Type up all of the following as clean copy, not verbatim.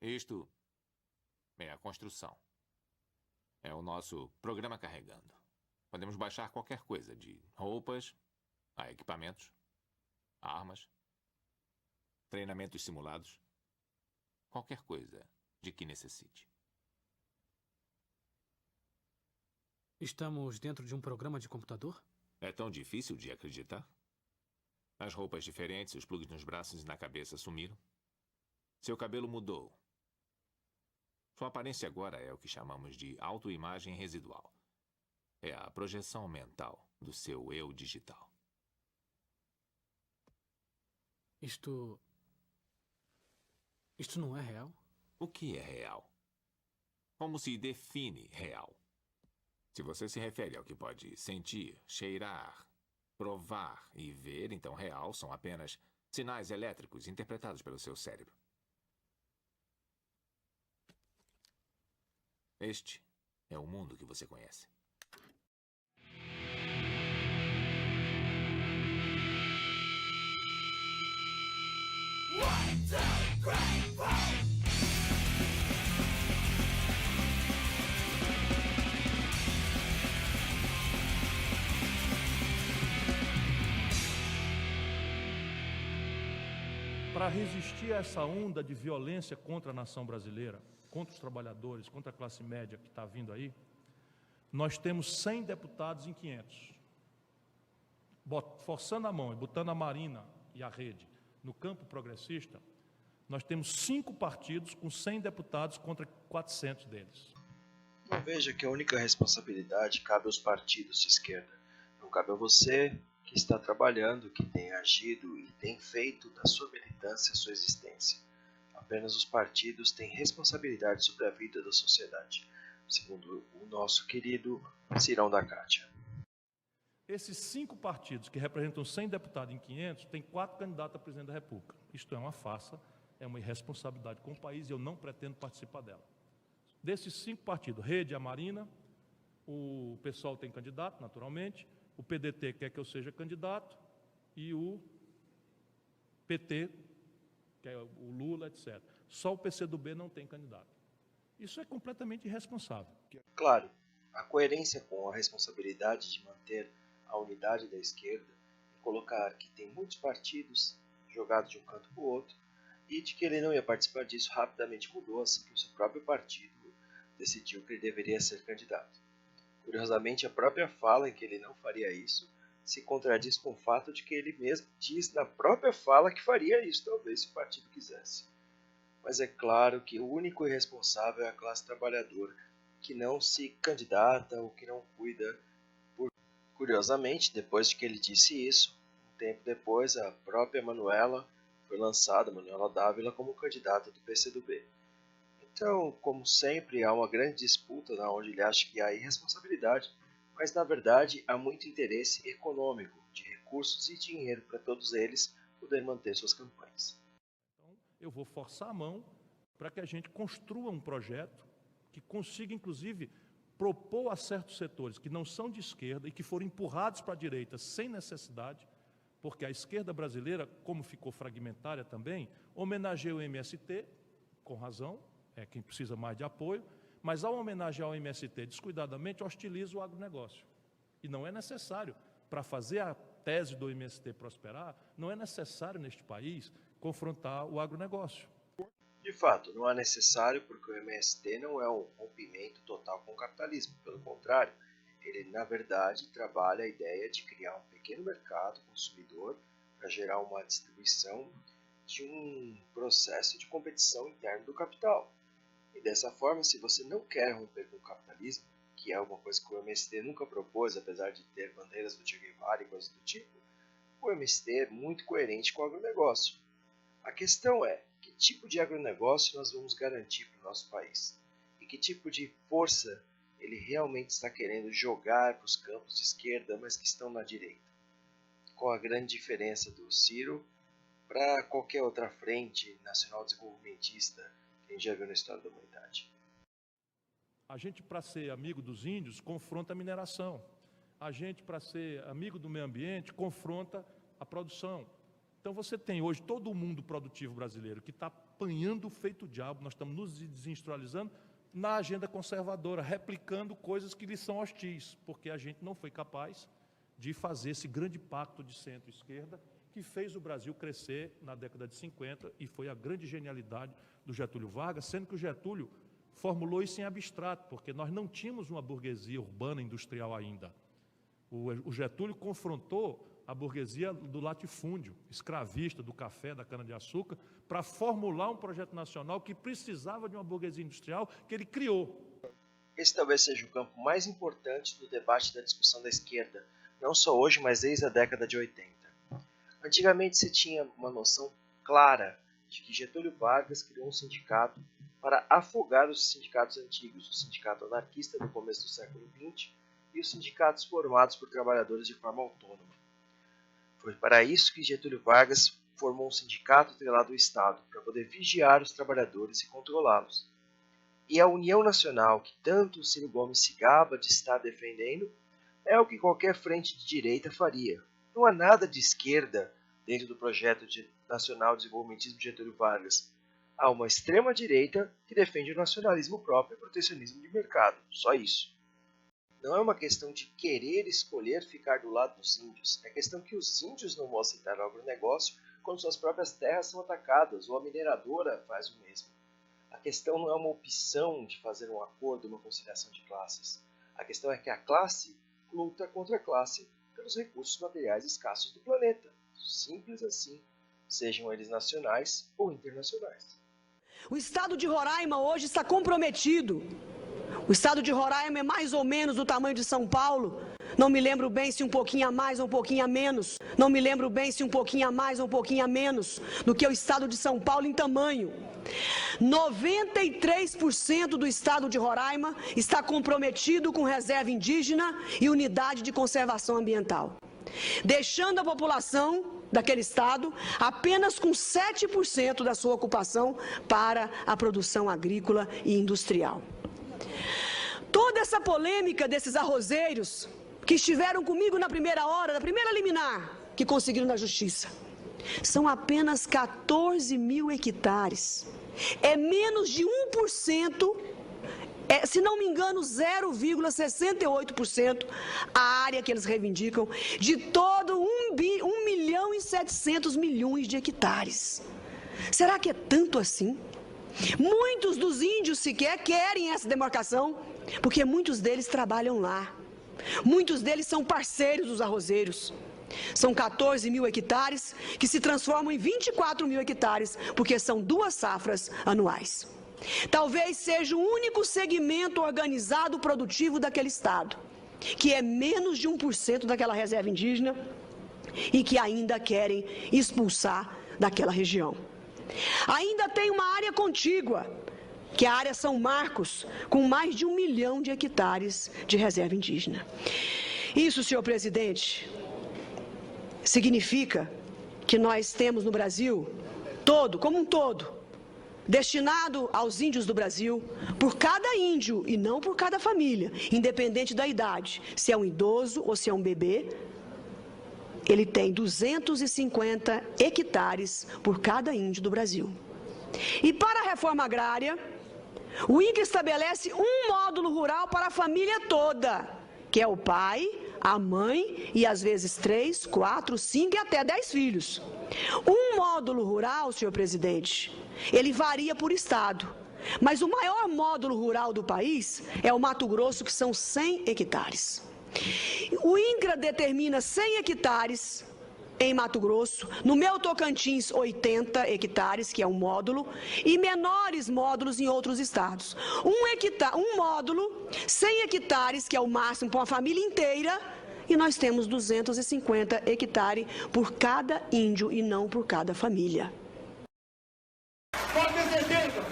Isto é a construção. É o nosso programa carregando. Podemos baixar qualquer coisa, de roupas a equipamentos, armas, treinamentos simulados, qualquer coisa de que necessite. Estamos dentro de um programa de computador? É tão difícil de acreditar? As roupas diferentes, os plugs nos braços e na cabeça sumiram. Seu cabelo mudou. Sua aparência agora é o que chamamos de autoimagem residual. É a projeção mental do seu eu digital. Isto não é real? O que é real? Como se define real? Se você se refere ao que pode sentir, cheirar, provar e ver, então real são apenas sinais elétricos interpretados pelo seu cérebro. Este é o mundo que você conhece. Para resistir a essa onda de violência contra a nação brasileira, contra os trabalhadores, contra a classe média que está vindo aí, nós temos 100 deputados em 500. Forçando a mão e botando a Marina e a Rede no campo progressista, nós temos 5 partidos com 100 deputados contra 400 deles. Não veja que a única responsabilidade cabe aos partidos de esquerda. Não cabe a você, que está trabalhando, que tem agido e tem feito da sua militância sua existência. Apenas os partidos têm responsabilidade sobre a vida da sociedade, segundo o nosso querido Cirão da Cátia. Esses 5 partidos, que representam 100 deputados em 500, têm 4 candidatos a presidente da República. Isto é uma farsa, é uma irresponsabilidade com o país e eu não pretendo participar dela. Desses 5 partidos, Rede, a Marina, o PSOL tem candidato, naturalmente, o PDT quer que eu seja candidato e o PT, que é o Lula, etc. Só o PCdoB não tem candidato. Isso é completamente irresponsável. Claro, a coerência com a responsabilidade de manter a unidade da esquerda e colocar que tem muitos partidos jogados de um canto para o outro e de que ele não ia participar disso rapidamente mudou assim que o seu próprio partido decidiu que ele deveria ser candidato. Curiosamente, a própria fala em que ele não faria isso se contradiz com o fato de que ele mesmo diz na própria fala que faria isso, talvez, se o partido quisesse. Mas é claro que o único irresponsável é a classe trabalhadora, que não se candidata ou que não cuida. Curiosamente, depois de que ele disse isso, um tempo depois, a própria Manuela foi lançada, Manuela Dávila, como candidata do PCdoB. Então, como sempre, há uma grande disputa onde ele acha que há irresponsabilidade, mas na verdade há muito interesse econômico, de recursos e dinheiro para todos eles poderem manter suas campanhas. Então, eu vou forçar a mão para que a gente construa um projeto que consiga, inclusive, propor a certos setores que não são de esquerda e que foram empurrados para a direita sem necessidade, porque a esquerda brasileira, como ficou fragmentária também, homenageia o MST, com razão, é quem precisa mais de apoio, mas ao homenagear o MST descuidadamente, hostiliza o agronegócio. E não é necessário, para fazer a tese do MST prosperar, não é necessário neste país confrontar o agronegócio. De fato, não é necessário porque o MST não é um rompimento total com o capitalismo. Pelo contrário, ele, na verdade, trabalha a ideia de criar um pequeno mercado consumidor para gerar uma distribuição de um processo de competição interno do capital. E dessa forma, se você não quer romper com o capitalismo, que é uma coisa que o MST nunca propôs, apesar de ter bandeiras do Che Guevara e coisas do tipo, o MST é muito coerente com o agronegócio. A questão é, que tipo de agronegócio nós vamos garantir para o nosso país? E que tipo de força ele realmente está querendo jogar para os campos de esquerda, mas que estão na direita? Qual a grande diferença do Ciro para qualquer outra frente nacional desenvolvimentista que a gente já viu na história da humanidade? A gente, para ser amigo dos índios, confronta a mineração. A gente, para ser amigo do meio ambiente, confronta a produção. Então você tem hoje todo o mundo produtivo brasileiro que está apanhando feito diabo, nós estamos nos desindustrializando na agenda conservadora, replicando coisas que lhes são hostis, porque a gente não foi capaz de fazer esse grande pacto de centro-esquerda que fez o Brasil crescer na década de 50 e foi a grande genialidade do Getúlio Vargas, sendo que o Getúlio formulou isso em abstrato, porque nós não tínhamos uma burguesia urbana industrial ainda. O Getúlio confrontou a burguesia do latifúndio, escravista, do café, da cana-de-açúcar, para formular um projeto nacional que precisava de uma burguesia industrial que ele criou. Esse talvez seja o campo mais importante do debate e da discussão da esquerda, não só hoje, mas desde a década de 80. Antigamente se tinha uma noção clara de que Getúlio Vargas criou um sindicato para afogar os sindicatos antigos, o sindicato anarquista do começo do século XX e os sindicatos formados por trabalhadores de forma autônoma. Foi para isso que Getúlio Vargas formou um sindicato atrelado ao Estado, para poder vigiar os trabalhadores e controlá-los. E a União Nacional, que tanto o Ciro Gomes se gaba de estar defendendo, é o que qualquer frente de direita faria. Não há nada de esquerda dentro do projeto nacional de desenvolvimentismo de Getúlio Vargas. Há uma extrema-direita que defende o nacionalismo próprio e o protecionismo de mercado. Só isso. Não é uma questão de querer escolher ficar do lado dos índios. É questão que os índios não vão aceitar o agronegócio quando suas próprias terras são atacadas, ou a mineradora faz o mesmo. A questão não é uma opção de fazer um acordo, uma conciliação de classes. A questão é que a classe luta contra a classe pelos recursos materiais escassos do planeta. Simples assim, sejam eles nacionais ou internacionais. O estado de Roraima hoje está comprometido. O estado de Roraima é mais ou menos do tamanho de São Paulo. Não me lembro bem se um pouquinho a mais ou um pouquinho a menos. Não me lembro bem se um pouquinho a mais ou um pouquinho a menos do que o estado de São Paulo em tamanho. 93% do estado de Roraima está comprometido com reserva indígena e unidade de conservação ambiental, deixando a população daquele estado apenas com 7% da sua ocupação para a produção agrícola e industrial. Toda essa polêmica desses arrozeiros que estiveram comigo na primeira hora, na primeira liminar que conseguiram na justiça, são apenas 14 mil hectares. É menos de 1%, se não me engano, 0,68% a área que eles reivindicam de todo 1.700.000.000 de hectares. Será que é tanto assim? Muitos dos índios sequer querem essa demarcação, porque muitos deles trabalham lá. Muitos deles são parceiros dos arrozeiros. São 14 mil hectares que se transformam em 24 mil hectares, porque são 2 safras anuais. Talvez seja o único segmento organizado produtivo daquele estado, que é menos de 1% daquela reserva indígena e que ainda querem expulsar daquela região. Ainda tem uma área contígua, que é a área São Marcos, com mais de 1 milhão de hectares de reserva indígena. Isso, senhor presidente, significa que nós temos no Brasil, como um todo, destinado aos índios do Brasil, por cada índio e não por cada família, independente da idade, se é um idoso ou se é um bebê, ele tem 250 hectares por cada índio do Brasil. E para a reforma agrária, o INCRA estabelece um módulo rural para a família toda, que é o pai, a mãe e às vezes 3, 4, 5 e até 10 filhos. Um módulo rural, senhor presidente, ele varia por estado, mas o maior módulo rural do país é o Mato Grosso, que são 100 hectares. O INCRA determina 100 hectares em Mato Grosso, no meu Tocantins 80 hectares, que é um módulo, e menores módulos em outros estados. Um módulo, 100 hectares, que é o máximo para uma família inteira, e nós temos 250 hectares por cada índio e não por cada família. Pode ter certeza,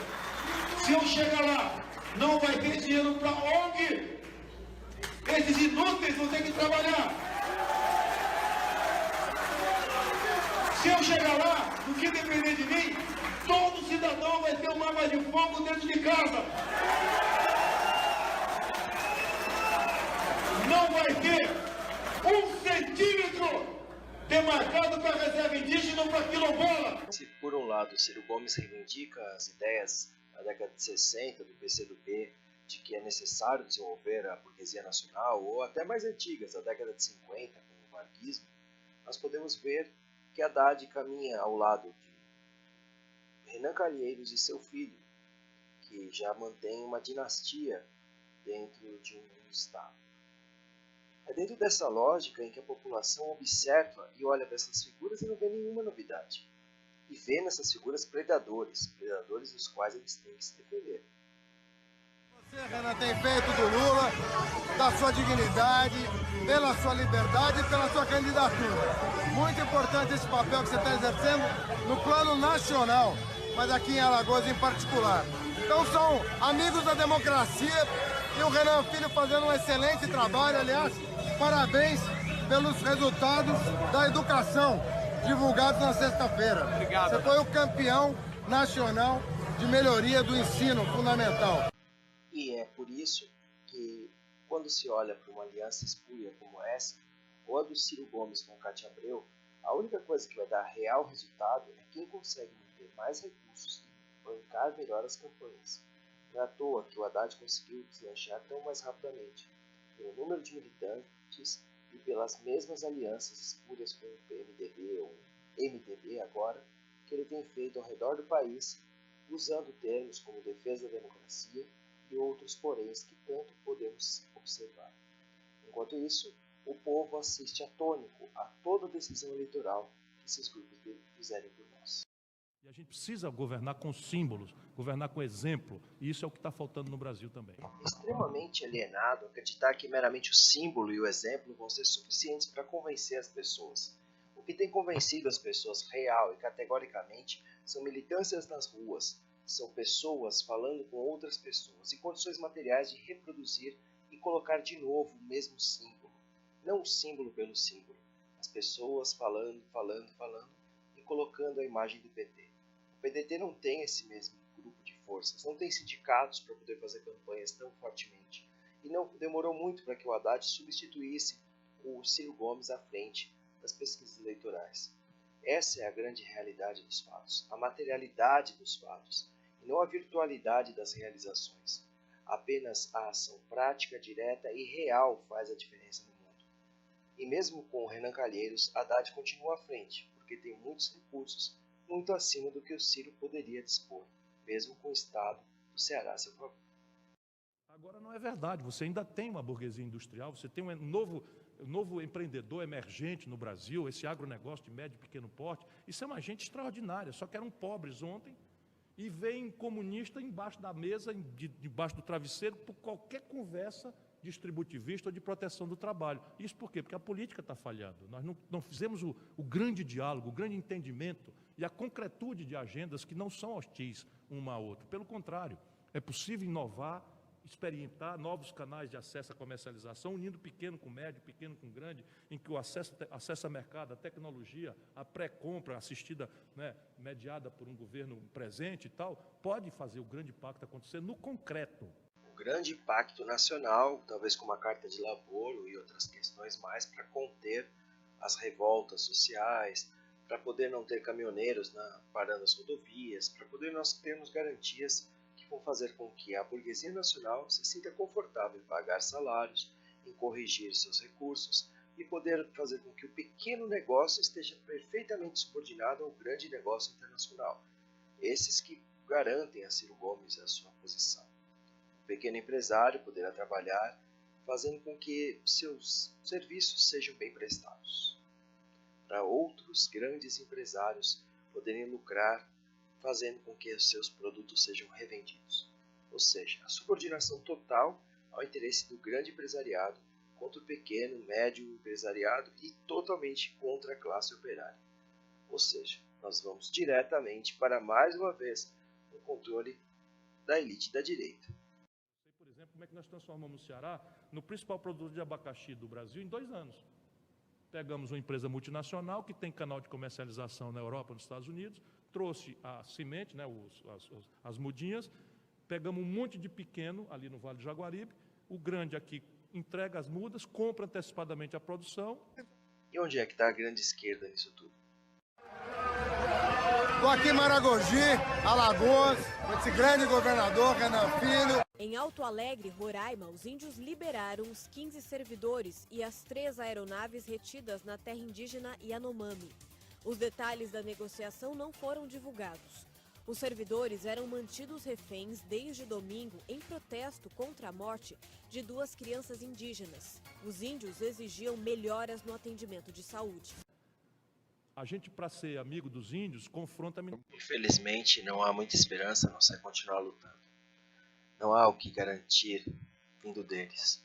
se eu chegar lá, não vai ter dinheiro para ONG. Esses inúteis vão ter que trabalhar. Se eu chegar lá, no que depender de mim, todo cidadão vai ter uma arma de fogo dentro de casa. Não vai ter 1 centímetro de demarcado para a reserva indígena e não para quilombola. Se por um lado Ciro Gomes reivindica as ideias da década de 60 do PCdoB de que é necessário desenvolver a burguesia nacional, ou até mais antigas, da década de 50, com o varguismo, nós podemos ver que Haddad caminha ao lado de Renan Calheiros e seu filho, que já mantém uma dinastia dentro de um Estado. É dentro dessa lógica em que a população observa e olha para essas figuras e não vê nenhuma novidade. E vê nessas figuras predadores dos quais eles têm que se defender. Você, Renan, tem feito do Lula, da sua dignidade, pela sua liberdade e pela sua candidatura. Muito importante esse papel que você está exercendo no plano nacional, mas aqui em Alagoas em particular. Então são amigos da democracia e o Renan Filho fazendo um excelente trabalho, aliás, parabéns pelos resultados da educação divulgados na sexta-feira. Obrigado. Você foi o campeão nacional de melhoria do ensino fundamental. E é por isso que, quando se olha para uma aliança espúria como essa, ou a do Ciro Gomes com Cátia Abreu, a única coisa que vai dar real resultado é quem consegue manter mais recursos e bancar melhor as campanhas. Não é à toa que o Haddad conseguiu deslanchar tão mais rapidamente, pelo número de militantes e pelas mesmas alianças espúrias com o PMDB ou MDB agora, que ele tem feito ao redor do país, usando termos como defesa da democracia e outros poréns que tanto podemos observar. Enquanto isso, o povo assiste atônico a toda decisão eleitoral que esses grupos fizerem por nós. E a gente precisa governar com símbolos, governar com exemplo, e isso é o que está faltando no Brasil também. É extremamente alienado acreditar que meramente o símbolo e o exemplo vão ser suficientes para convencer as pessoas. O que tem convencido as pessoas real e categoricamente são militâncias nas ruas, são pessoas falando com outras pessoas em condições materiais de reproduzir e colocar de novo o mesmo símbolo. Não o símbolo pelo símbolo, as pessoas falando e colocando a imagem do PT. O PDT não tem esse mesmo grupo de forças, não tem sindicatos para poder fazer campanhas tão fortemente. E não demorou muito para que o Haddad substituísse o Ciro Gomes à frente das pesquisas eleitorais. Essa é a grande realidade dos fatos, a materialidade dos fatos, e não a virtualidade das realizações. Apenas a ação prática, direta e real faz a diferença no mundo. E mesmo com o Renan Calheiros, Haddad continua à frente, porque tem muitos recursos, muito acima do que o Ciro poderia dispor, mesmo com o Estado do Ceará a seu favor. Agora não é verdade, você ainda tem uma burguesia industrial, você tem um novo empreendedor emergente no Brasil, esse agronegócio de médio e pequeno porte, isso é uma gente extraordinária, só que eram pobres ontem, e vem comunista embaixo da mesa, debaixo do travesseiro, por qualquer conversa distributivista ou de proteção do trabalho. Isso por quê? Porque a política está falhando. Nós não fizemos o grande diálogo, o grande entendimento e a concretude de agendas que não são hostis uma à outra. Pelo contrário, é possível inovar, experimentar novos canais de acesso à comercialização, unindo pequeno com médio, pequeno com grande, em que o acesso a mercado, a tecnologia, a pré-compra assistida, mediada por um governo presente e tal, pode fazer o grande pacto acontecer no concreto. O grande pacto nacional, talvez com uma carta de laboro e outras questões mais, para conter as revoltas sociais, para poder não ter caminhoneiros parando as rodovias, para poder nós termos garantias que vão fazer com que a burguesia nacional se sinta confortável em pagar salários, em corrigir seus recursos e poder fazer com que o pequeno negócio esteja perfeitamente subordinado ao grande negócio internacional. Esses que garantem a Ciro Gomes a sua posição. O pequeno empresário poderá trabalhar fazendo com que seus serviços sejam bem prestados. Para outros grandes empresários poderem lucrar fazendo com que os seus produtos sejam revendidos. Ou seja, a subordinação total ao interesse do grande empresariado contra o pequeno, médio empresariado e totalmente contra a classe operária. Ou seja, nós vamos diretamente para, mais uma vez, o controle da elite da direita. Por exemplo, como é que nós transformamos o Ceará no principal produtor de abacaxi do Brasil em 2 anos. Pegamos uma empresa multinacional que tem canal de comercialização na Europa, nos Estados Unidos, trouxe a semente, as mudinhas, pegamos um monte de pequeno ali no Vale do Jaguaribe, o grande aqui entrega as mudas, compra antecipadamente a produção E onde é que está a grande esquerda nisso tudo? Estou aqui em Maragogi, Alagoas, com esse grande governador, Renan Filho. Em Alto Alegre, Roraima, os índios liberaram os 15 servidores e as 3 aeronaves retidas na terra indígena Yanomami. Os detalhes da negociação não foram divulgados. Os servidores eram mantidos reféns desde domingo em protesto contra a morte de 2 crianças indígenas. Os índios exigiam melhoras no atendimento de saúde. A gente, para ser amigo dos índios, confronta... Infelizmente, não há muita esperança a não ser continuar lutando. Não há o que garantir vindo deles.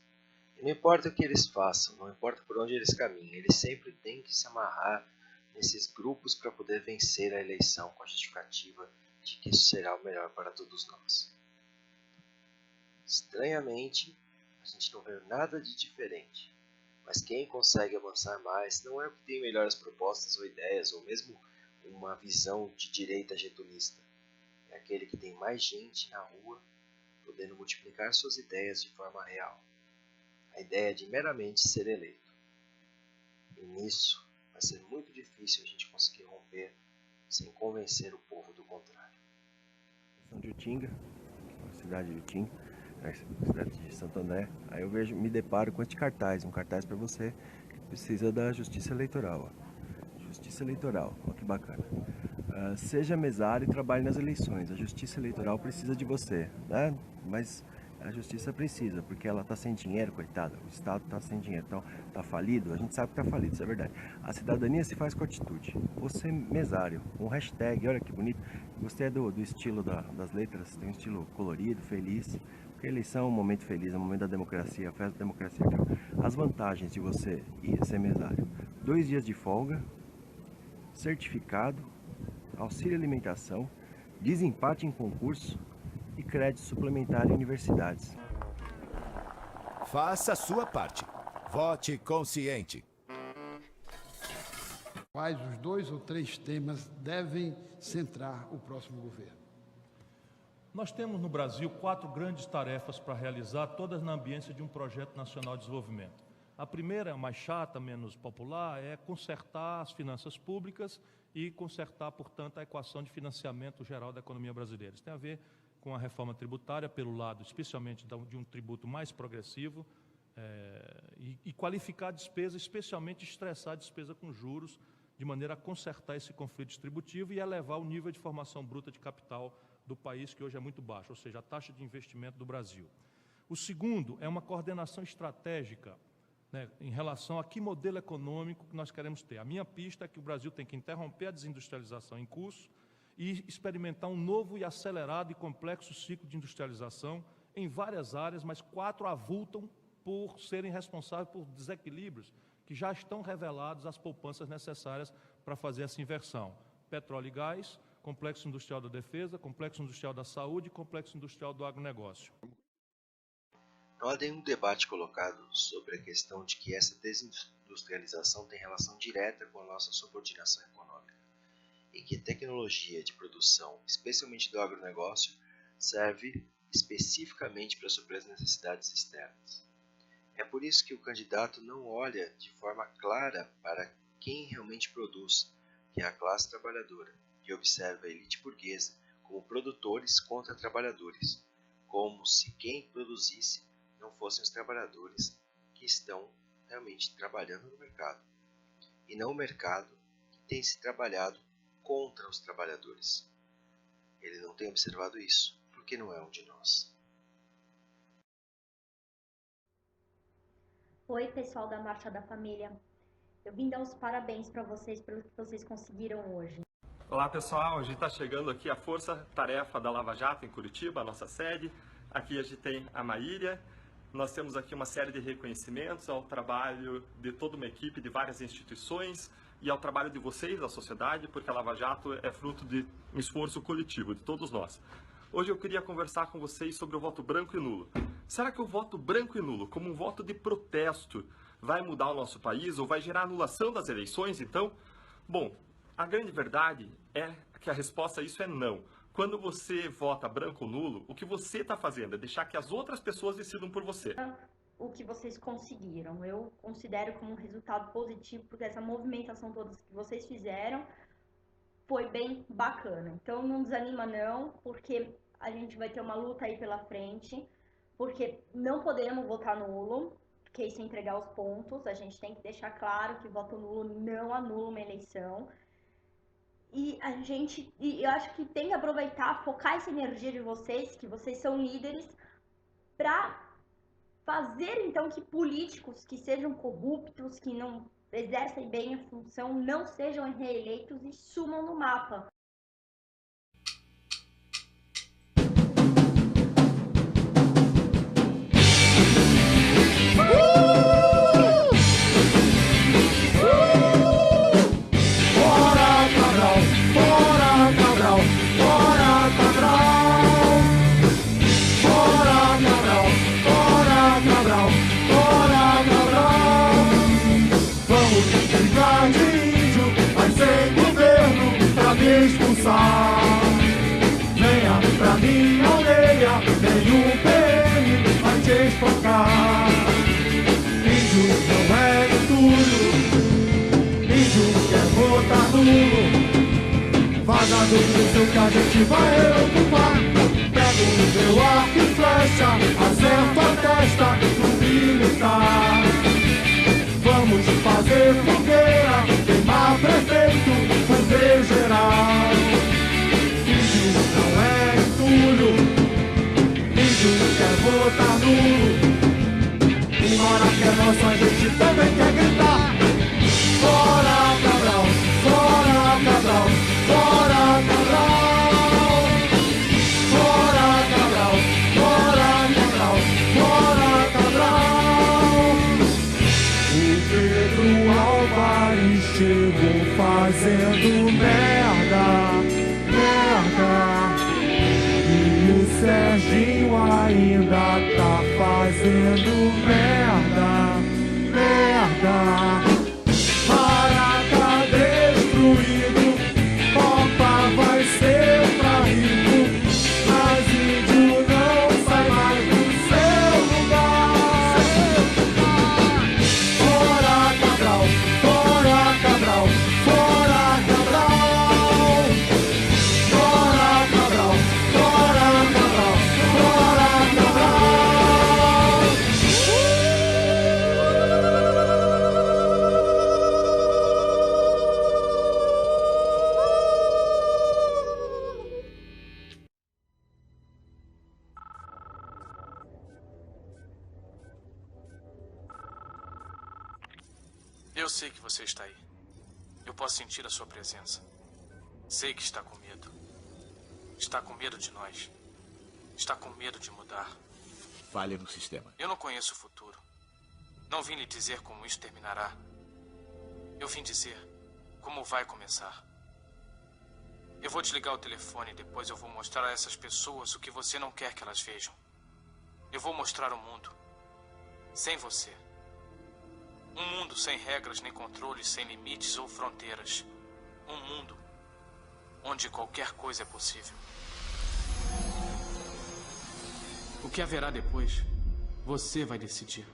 E não importa o que eles façam, não importa por onde eles caminhem, eles sempre têm que se amarrar nesses grupos para poder vencer a eleição com a justificativa de que isso será o melhor para todos nós. Estranhamente, a gente não vê nada de diferente. Mas quem consegue avançar mais não é o que tem melhores propostas ou ideias, ou mesmo uma visão de direita getulista. É aquele que tem mais gente na rua, podendo multiplicar suas ideias de forma real. A ideia de meramente ser eleito. E nisso vai ser muito difícil a gente conseguir romper sem convencer o povo do contrário. São de Utinga, cidade de Utinga, cidade de Santo André. Aí eu me deparo com este cartaz, um cartaz para você que precisa da justiça eleitoral. Ó. Justiça eleitoral, olha que bacana. Seja mesário e trabalhe nas eleições. A justiça eleitoral precisa de você, né? Mas a justiça precisa, porque ela está sem dinheiro, coitada. O Estado está sem dinheiro, então está falido. A gente sabe que está falido, isso é verdade. A cidadania se faz com atitude. Você mesário, um hashtag, olha que bonito. Gostei do estilo das letras, tem um estilo colorido, feliz. Porque a eleição é um momento feliz, é um momento da democracia, a festa da democracia. As vantagens de você ir ser mesário: 2 dias de folga, certificado, auxílio alimentação, desempate em concurso e crédito suplementar em universidades. Faça a sua parte. Vote consciente. Quais os 2 ou 3 temas devem centrar o próximo governo? Nós temos no Brasil 4 grandes tarefas para realizar, todas na ambiência de um projeto nacional de desenvolvimento. A primeira, a mais chata, menos popular, é consertar as finanças públicas e consertar, portanto, a equação de financiamento geral da economia brasileira. Isso tem a ver com a reforma tributária, pelo lado, especialmente, de um tributo mais progressivo, e qualificar a despesa, especialmente estressar a despesa com juros, de maneira a consertar esse conflito distributivo e elevar o nível de formação bruta de capital do país, que hoje é muito baixo, ou seja, a taxa de investimento do Brasil. O segundo é uma coordenação estratégica, né, em relação a que modelo econômico que nós queremos ter. A minha pista é que o Brasil tem que interromper a desindustrialização em curso e experimentar um novo e acelerado e complexo ciclo de industrialização em várias áreas, mas 4 avultam por serem responsáveis por desequilíbrios que já estão revelados às poupanças necessárias para fazer essa inversão. Petróleo e gás, complexo industrial da defesa, complexo industrial da saúde e complexo industrial do agronegócio. Não há nenhum debate colocado sobre a questão de que essa desindustrialização tem relação direta com a nossa subordinação econômica e que a tecnologia de produção, especialmente do agronegócio, serve especificamente para suprir as necessidades externas. É por isso que o candidato não olha de forma clara para quem realmente produz, que é a classe trabalhadora, e observa a elite burguesa como produtores contra trabalhadores, como se quem produzisse não fossem os trabalhadores que estão realmente trabalhando no mercado, e não o mercado que tem se trabalhado contra os trabalhadores. Ele não tem observado isso, porque não é um de nós. Oi, pessoal da Marcha da Família. Eu vim dar os parabéns para vocês pelo que vocês conseguiram hoje. Olá, pessoal. A gente está chegando aqui a força-tarefa da Lava Jato em Curitiba, a nossa sede. Aqui a gente tem a Maíra. Nós temos aqui uma série de reconhecimentos ao trabalho de toda uma equipe de várias instituições e ao trabalho de vocês, da sociedade, porque a Lava Jato é fruto de um esforço coletivo de todos nós. Hoje eu queria conversar com vocês sobre o voto branco e nulo. Será que o voto branco e nulo, como um voto de protesto, vai mudar o nosso país ou vai gerar anulação das eleições, então? Bom, a grande verdade é que a resposta a isso é não. Quando você vota branco ou nulo, o que você está fazendo é deixar que as outras pessoas decidam por você. o que vocês conseguiram. Eu considero como um resultado positivo, porque essa movimentação toda que vocês fizeram foi bem bacana. Então não desanima não, porque a gente vai ter uma luta aí pela frente, porque não podemos votar nulo, porque isso é entregar os pontos. A gente tem que deixar claro que voto nulo não anula uma eleição. E eu acho que tem que aproveitar, focar essa energia de vocês, que vocês são líderes, para fazer então que políticos que sejam corruptos, que não exercem bem a função, não sejam reeleitos e sumam no mapa. Venha pra minha aldeia, nenhum PM vai te espancar. Índio não é tudo, índio quer votar nulo. Vaza do Brasil que a gente vai ocupar. Pego o meu arco e flecha, acerto a testa do militar. Vamos fazer fogueira, queimar prefeito, fazer geral. Índio não é entulho, índio quer votar nulo. Embora que é nosso, a gente também quer gritar. Fora Cabral, fora Cabral, fora Cabral. Fora Cabral, fora Cabral, fora Cabral. O Pedro Álvares chegou fazendo merda, merda. E o Serginho ainda tá fazendo merda, merda. Maraca destruído, Copa vai ser pra rico. Mas índio não sai mais do seu lugar. Fora Cabral, fora Cabral, fora Cabral. Fora Cabral, fora Cabral, fora Cabral. Eu sei que você está aí. Eu posso sentir a sua presença. Sei que está com medo. Está com medo de nós. Está com medo de mudar. Falha no sistema. Eu não conheço o futuro. Não vim lhe dizer como isso terminará. Eu vim dizer como vai começar. Eu vou desligar o telefone e depois eu vou mostrar a essas pessoas o que você não quer que elas vejam. Eu vou mostrar o mundo. Sem você. Um mundo sem regras nem controles, sem limites ou fronteiras. Um mundo onde qualquer coisa é possível. O que haverá depois, você vai decidir.